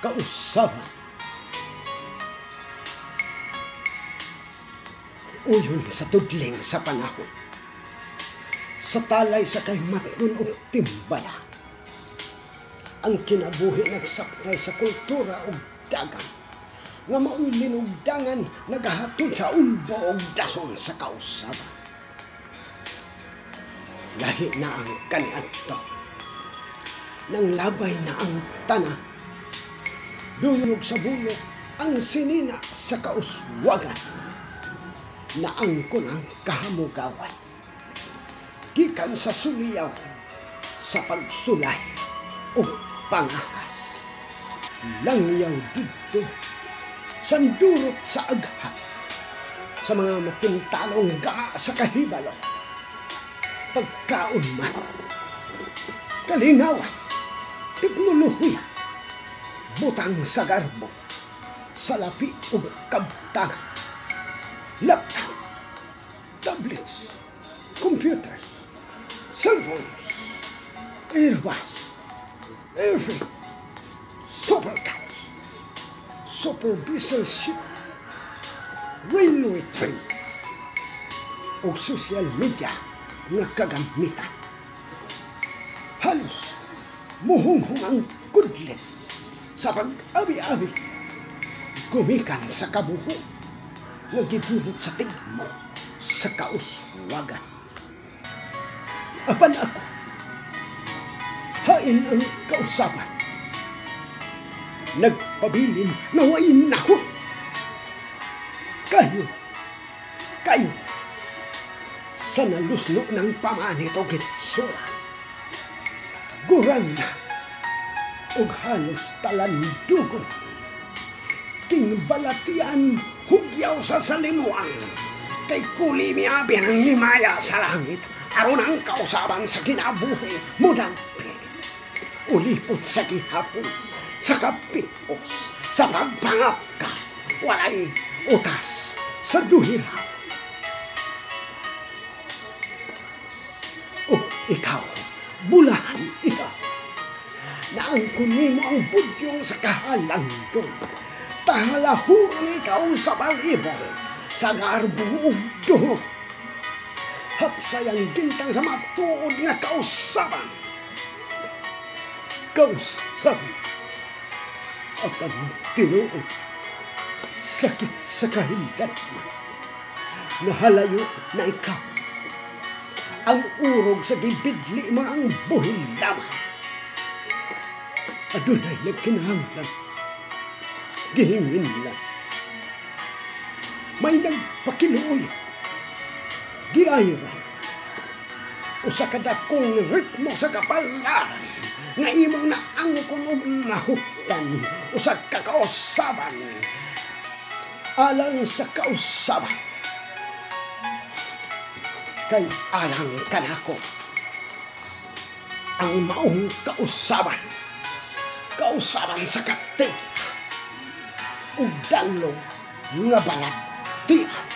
kausaban. Uyon sa tudling sa panahon, sa talay sa kay matnon o timbala, ang kinabuhi nagsapnay sa kultura o dagan, nga mao'y linugdangan nagahatod sa ulbo o dason sa kausaban. Lahi na ang kaniadto, nang labay na ang tana, duyog sa bulok ang sinina sa kauswagan, na angkon ang kahamugawan, gikan sa suliyaw sa pagsulay o pangahas. Langyaw dito, sandurot sa aghat, sa mga matintalong gama sa kahibalo, pagkaon man, kalingawan, teknolohiya, butang sa garbo, salapi o kabtangan, laptop, tablets, computers, cellphones, earbuds, every supercars, super vessel ship, railway train, o social media nga kagamitan. Halos muhunghong ang kudlit sa pag-abi-abi, gumikan sa kabuho, nagibulot sa tigmo sa kauswagan. Apan ako, hain ang kausaban, nagpabilin na wain naho. Kayo, sa nalusno ng pamanit o gitsura, gurang na, ug halos talandugon, king balatian hugyaw sa salimuan, kay kuli miabi ang himaya sa langit, aron ang kausaban sa kinabuhi mudampi, ulipot sa gihapon, sa kapipos, sa pagpangap ka, walay utas sa duhiraw. O ikaw, bulahan ikaw, na ang kunimo ang budyong sa kahalangdong, tahalahurang ikaw sa balibong, sa garbong ugdo, hapsayang gintang sa matuod nga kausaban. Kausaban, at ang tinuod, sakit sa kahindat mo, nahalayo na ikaw, ang urog sa gibidli mo ang buhil lamang. Adunay nagkinahanglan, gihingin lang. May nagpakiluoy, giayra, o sa kadakong ritmo sa kapalaran, nga imong naangkon o nahutan, o sa kakausaban, alang sa kausaban. Kay alang kanako, ang maong kausaban sa katig, ug danlog nga balatian.